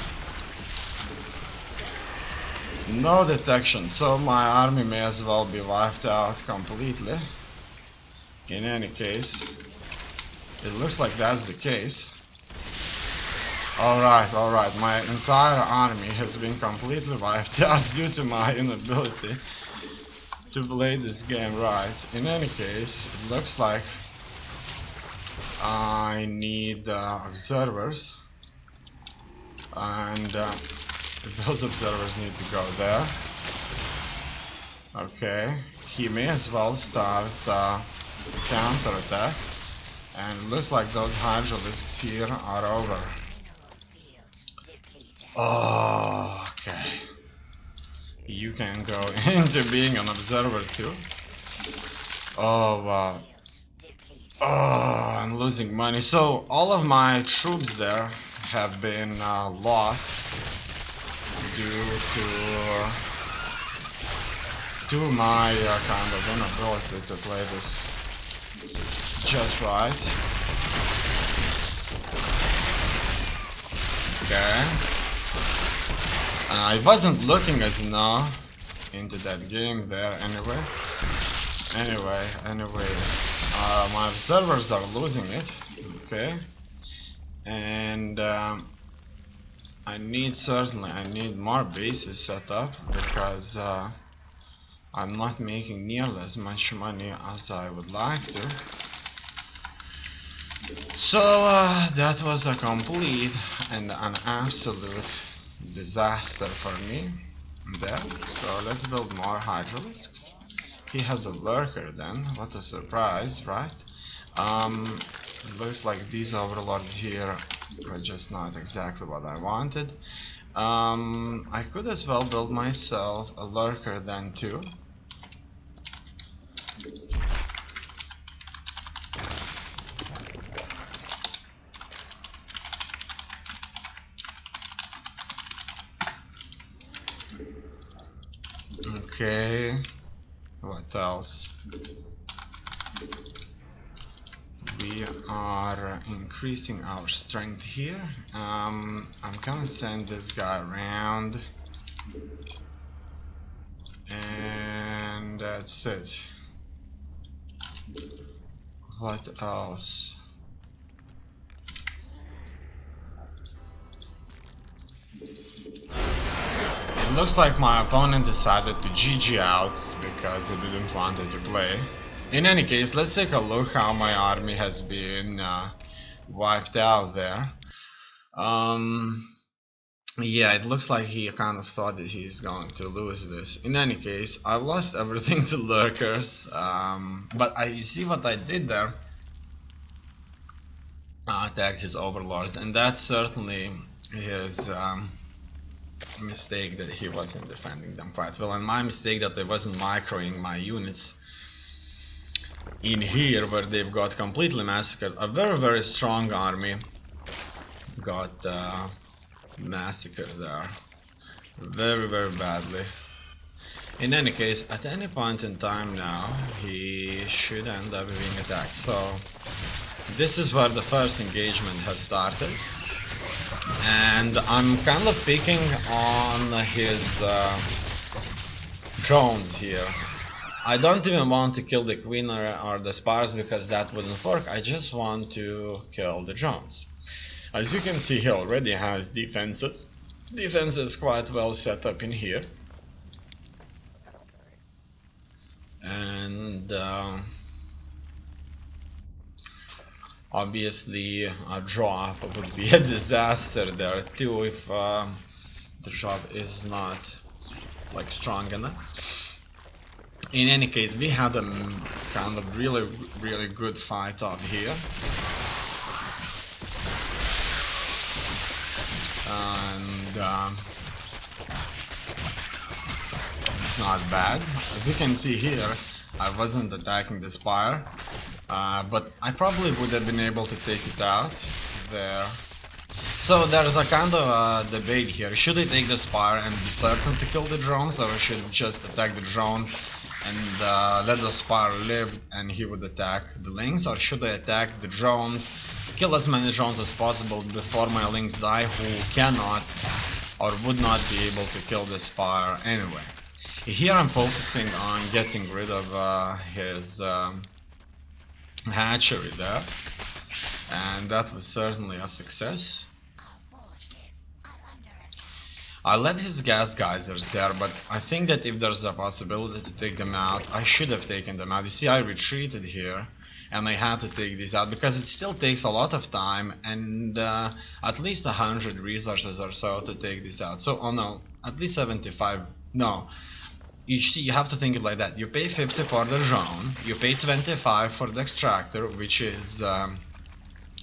No detection, so my army may as well be wiped out completely. In any case, it looks like that's the case. Alright, my entire army has been completely wiped out due to my inability to play this game right. In any case, it looks like I need observers, and those observers need to go there. Okay, he may as well start counterattack, and it looks like those hydralisks here are over. Oh, okay. You can go into being an observer too. Oh wow. Oh, I'm losing money. So all of my troops there have been lost due to my kind of inability to play this just right. Okay. I wasn't looking as into that game there anyway. Anyway, my observers are losing it. Okay. And I need more bases set up, because I'm not making nearly as much money as I would like to. So that was a complete and an absolute disaster for me there. So let's build more hydralisks. He has a lurker then, what a surprise, right? It looks like these overlords here were just not exactly what I wanted. I could as well build myself a lurker then too. Okay, what else? We are increasing our strength here. I'm gonna send this guy around, and that's it. What else? It looks like my opponent decided to GG out because he didn't want it to play. In any case, let's take a look how my army has been wiped out there. Yeah, it looks like he kind of thought that he's going to lose this. In any case, I've lost everything to lurkers, but you see what I did there? I attacked his overlords, and that's certainly his mistake, that he wasn't defending them quite well, and my mistake that I wasn't microing my units in here, where they've got completely massacred. A very strong army got massacred there very badly. In any case, at any point in time now, he should end up being attacked. So this is where the first engagement has started, and I'm kind of picking on his drones here. I don't even want to kill the queen or the spars, because that wouldn't work. I just want to kill the drones. As you can see, he already has defenses. Defenses quite well set up in here. And obviously a drop would be a disaster there too, if the drop is not like strong enough. In any case, we had a kind of really good fight up here, and it's not bad. As you can see here, I wasn't attacking the spire, but I probably would have been able to take it out there. So there's a kind of debate here. Should I take the Spire and be certain to kill the drones, or should I just attack the drones and let the Spire live and he would attack the Lynx, or should I attack the drones, kill as many drones as possible before my Lynx die, who cannot or would not be able to kill the Spire anyway. Here I'm focusing on getting rid of his hatchery there, and that was certainly a success. I let his gas geysers there, but I think that if there's a possibility to take them out, I should have taken them out. You see, I retreated here and I had to take these out because it still takes a lot of time and at least 100 resources or so to take this out. So, oh no, at least 75, no. You have to think it like that. You pay 50 for the drone, you pay 25 for the extractor, which is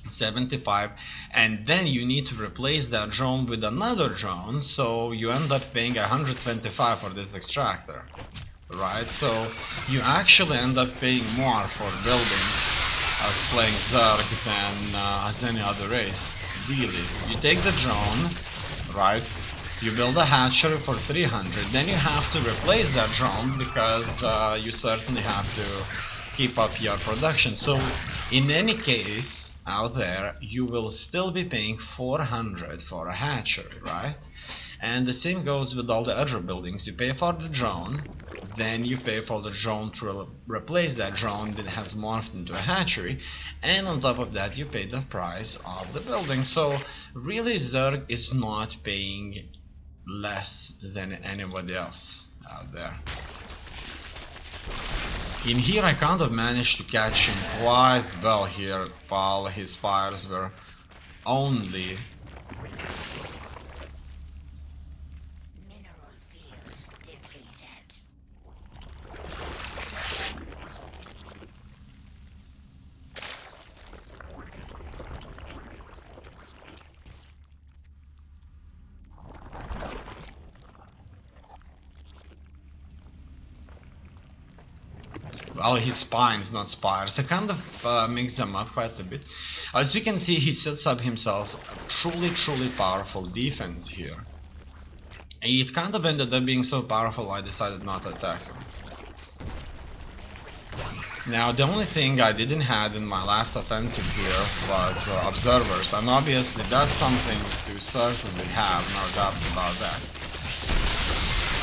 75, and then you need to replace that drone with another drone, so you end up paying 125 for this extractor, right? So you actually end up paying more for buildings as playing Zerg than as any other race, really. You take the drone, right? You build a hatchery for 300, then you have to replace that drone because you certainly have to keep up your production. So in any case, out there, you will still be paying 400 for a hatchery, right? And the same goes with all the other buildings. You pay for the drone, then you pay for the drone to replace that drone that has morphed into a hatchery, and on top of that you pay the price of the building. So really Zerg is not paying less than anybody else out there. In here I kind of managed to catch him quite well here, while his spires were only well, his spines, not spires. I kind of mix them up quite a bit. As you can see, he sets up himself a truly powerful defense here. It kind of ended up being so powerful I decided not to attack him. Now, the only thing I didn't have in my last offensive here was observers, and obviously that's something to certainly have, no doubts about that.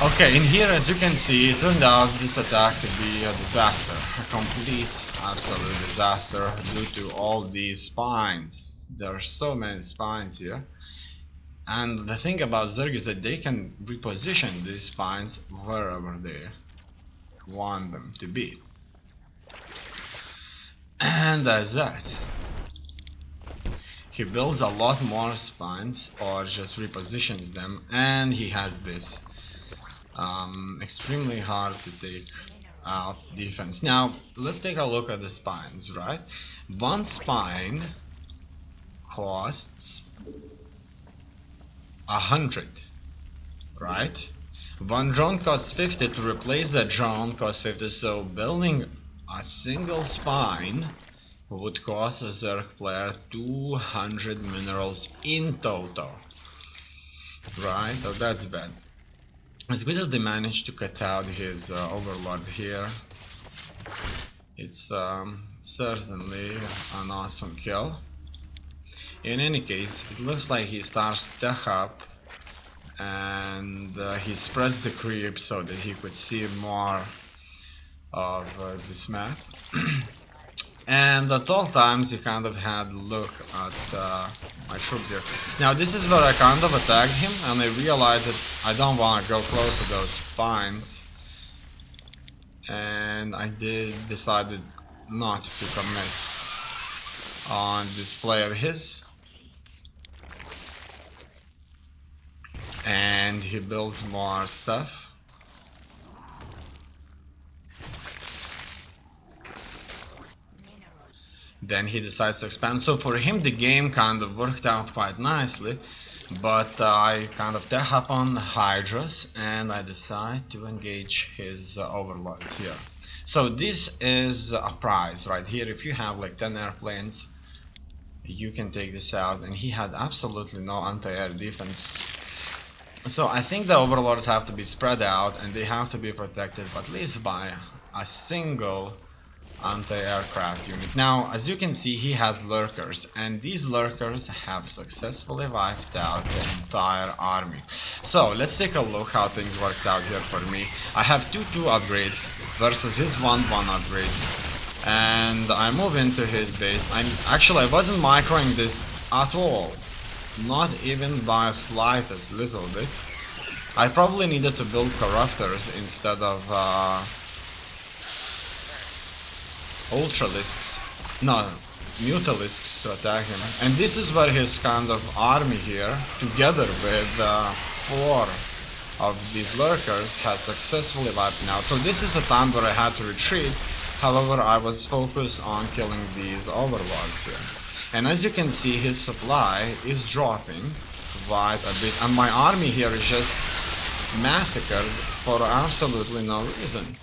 Okay, in here, as you can see, it turned out this attack to be a disaster. A complete, absolute disaster due to all these spines. There are so many spines here. And the thing about Zerg is that they can reposition these spines wherever they want them to be. And that's that. He builds a lot more spines or just repositions them, and he has this extremely hard to take out defense. Now let's take a look at the spines, right? One spine costs 100, right? One drone costs 50, to replace that drone costs 50, so building a single spine would cost a Zerg player 200 minerals in total, right? So that's bad. It's good that they managed to cut out his overlord here. It's certainly an awesome kill. In any case, it looks like he starts to tech up, and he spreads the creep so that he could see more of this map. And at all times he kind of had a look at my troops here. Now this is where I kind of attacked him, and I realized that I don't want to go close to those spines, and I decided not to commit on this play of his. And he builds more stuff. Then he decides to expand. So for him the game kind of worked out quite nicely, but I kind of tech up on Hydras and I decide to engage his overlords here. So this is a prize right here. If you have like 10 airplanes, you can take this out, and he had absolutely no anti-air defense. So I think the overlords have to be spread out, and they have to be protected at least by a single anti-aircraft unit. Now, as you can see, he has lurkers, and these lurkers have successfully wiped out the entire army. So let's take a look how things worked out here for me. I have 2-2 upgrades versus his 1-1 upgrades, and I move into his base. I wasn't microing this at all, not even by a slightest little bit. I probably needed to build corruptors instead of ultralisks, no, mutalisks to attack him. And this is where his kind of army here, together with 4 of these lurkers, has successfully wiped out. So this is a time where I had to retreat. However, I was focused on killing these overlords here. And as you can see, his supply is dropping quite a bit, and my army here is just massacred for absolutely no reason.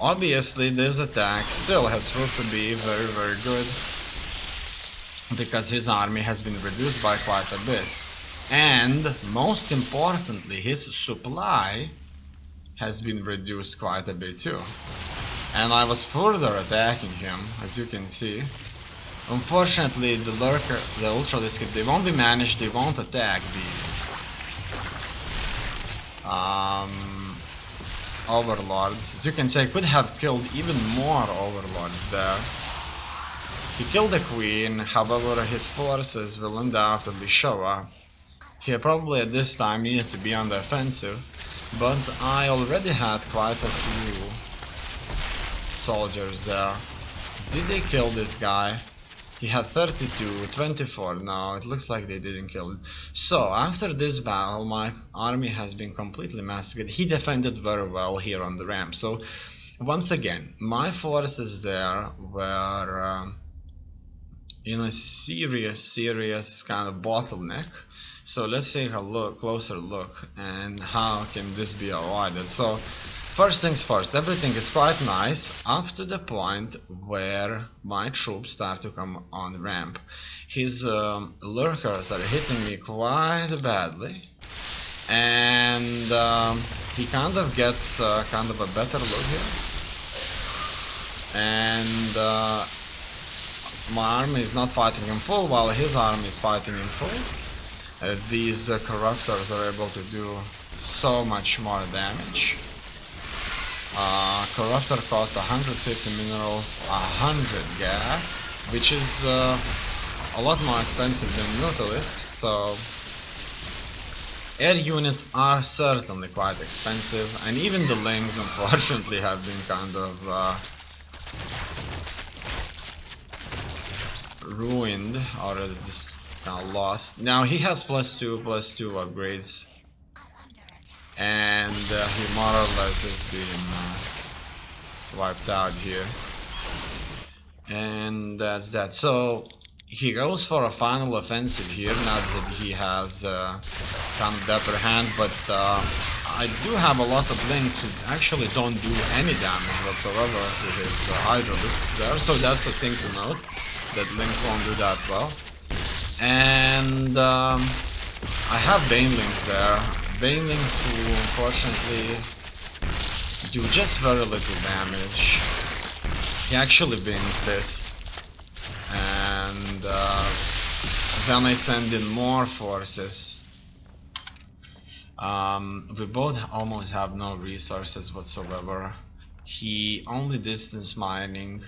Obviously, this attack still has proved to be very, very good, because his army has been reduced by quite a bit. And most importantly, his supply has been reduced quite a bit too. And I was further attacking him, as you can see. Unfortunately, the lurker, the ultralisk, if they won't be managed, they won't attack these overlords. As you can see, I could have killed even more overlords there. He killed the queen, however his forces will undoubtedly show up. He probably at this time needed to be on the offensive, but I already had quite a few soldiers there. Did they kill this guy? He had 32, 24, no, it looks like they didn't kill him. So, after this battle, my army has been completely massacred. He defended very well here on the ramp. So, once again, my forces there were in a serious kind of bottleneck. So, let's take a closer look, and how can this be avoided. So, first things first, everything is quite nice up to the point where my troops start to come on ramp. His lurkers are hitting me quite badly, and he kind of gets kind of a better look here. And my army is not fighting him full, while his army is fighting him full. These corruptors are able to do so much more damage. Corruptor costs 150 minerals, 100 gas, which is a lot more expensive than mutalisks, so air units are certainly quite expensive, and even the lings unfortunately have been kind of ruined, or just kind of lost. Now he has +2 upgrades, and he more or less has been wiped out here, and that's that. So he goes for a final offensive here, now that he has kind of the upper hand, but I do have a lot of lings who actually don't do any damage whatsoever to his hydralisks there, so that's the thing to note, that lings won't do that well. And I have banelings there, banelings who unfortunately do just very little damage. He actually wins this, and then I send in more forces. We both almost have no resources whatsoever. He only distance mining.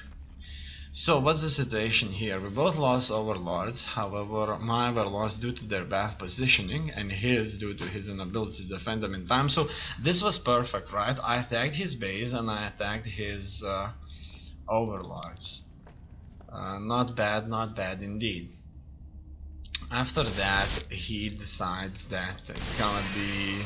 So what's the situation here? We both lost overlords, however my were lost due to their bad positioning, and his due to his inability to defend them in time. So this was perfect, right? I attacked his base and I attacked his overlords. Not bad indeed. After that, he decides that it's gonna be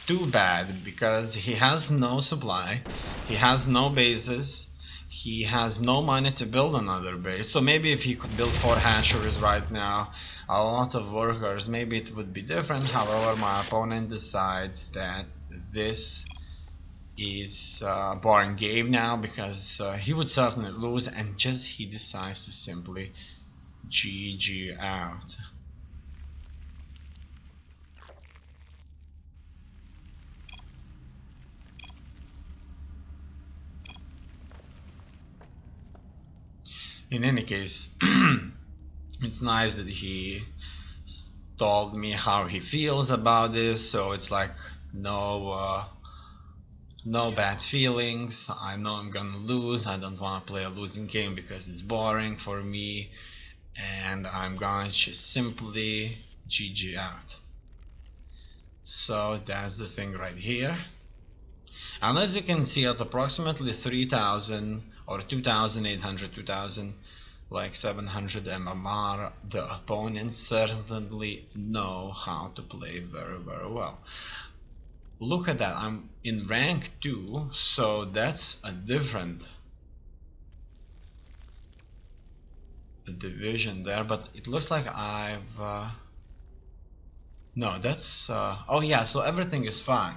too bad, because he has no supply, he has no bases, he has no money to build another base. So maybe if he could build 4 hatcheries right now, a lot of workers, maybe it would be different. However, my opponent decides that this is a boring game now, because he would certainly lose, and just he decides to simply GG out. In any case, it's nice that he told me how he feels about this, so it's like no bad feelings. I know I'm gonna lose. I don't want to play a losing game because it's boring for me, and I'm gonna just simply GG out. So that's the thing right here. And as you can see, at approximately 3000 or 2800, 2000, like 700 MMR, the opponents certainly know how to play very, very well. Look at that, I'm in rank 2, so that's a different division there, but it looks like I've no, that's oh yeah, so everything is fine.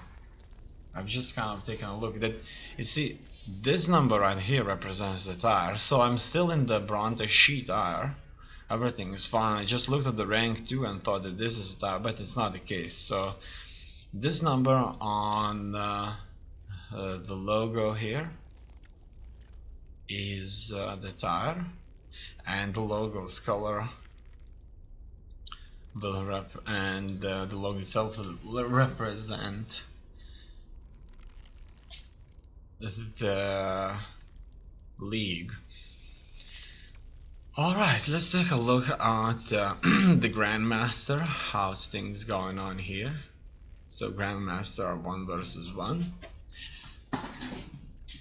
I've just kind of taken a look. That, you see, this number right here represents the tire, so I'm still in the Bronte sheet tire. Everything is fine. I just looked at the rank 2 and thought that this is a tire, but it's not the case. So this number on the logo here is the tire, and the logo's color will the logo itself will represent the league. Alright, let's take a look at the Grandmaster. How's things going on here? So Grandmaster are 1 versus 1.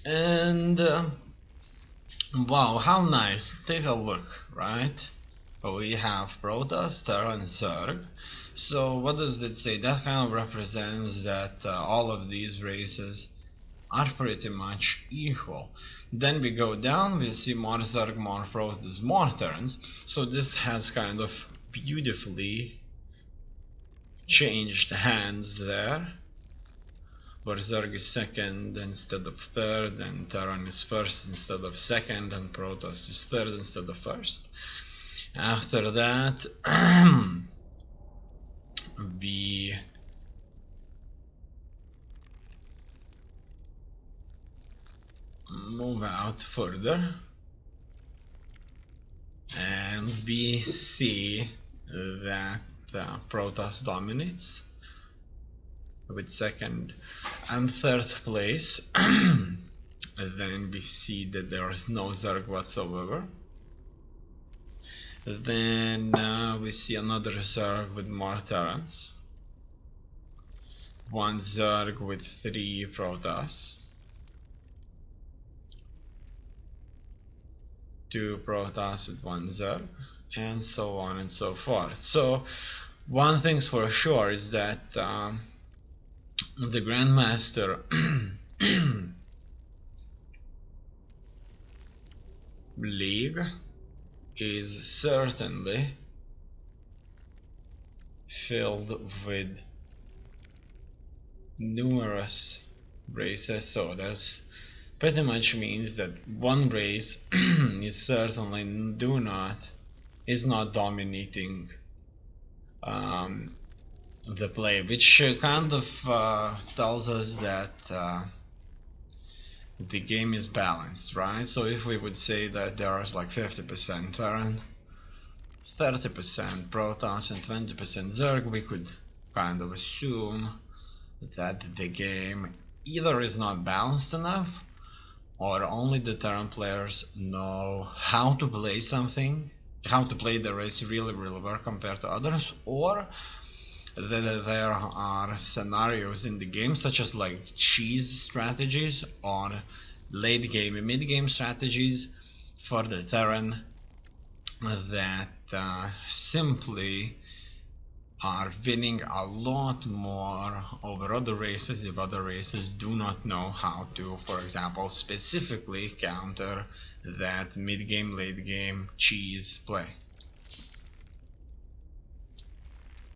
And wow, how nice. Take a look, right? We have Protoss, Terra, and Zerg. So what does that say? That kind of represents that all of these races are pretty much equal. Then we go down, we see more Zerg, more Protoss, more Terrans. So this has kind of beautifully changed hands there, where Zerg is second instead of third, and Terran is first instead of second, and Protoss is third instead of first. After that, we move out further, and we see that Protoss dominates with second and third place. And then we see that there is no Zerg whatsoever. Then we see another Zerg with more Terrans, 1 Zerg with 3 Protoss, 2 Protoss with 1 Zerg, and so on and so forth. So one thing's for sure is that the Grandmaster League is certainly filled with numerous races, so that's pretty much means that one race is certainly is not dominating the play, which kind of tells us that the game is balanced, right? So if we would say that there is like 50% Terran, 30% Protoss, and 20% Zerg, we could kind of assume that the game either is not balanced enough, or only the Terran players know how to play something, how to play the race really, really well compared to others, or that there are scenarios in the game, such as like cheese strategies or late game and mid game strategies for the Terran, that simply are winning a lot more over other races if other races do not know how to, for example, specifically counter that mid game, late game cheese play.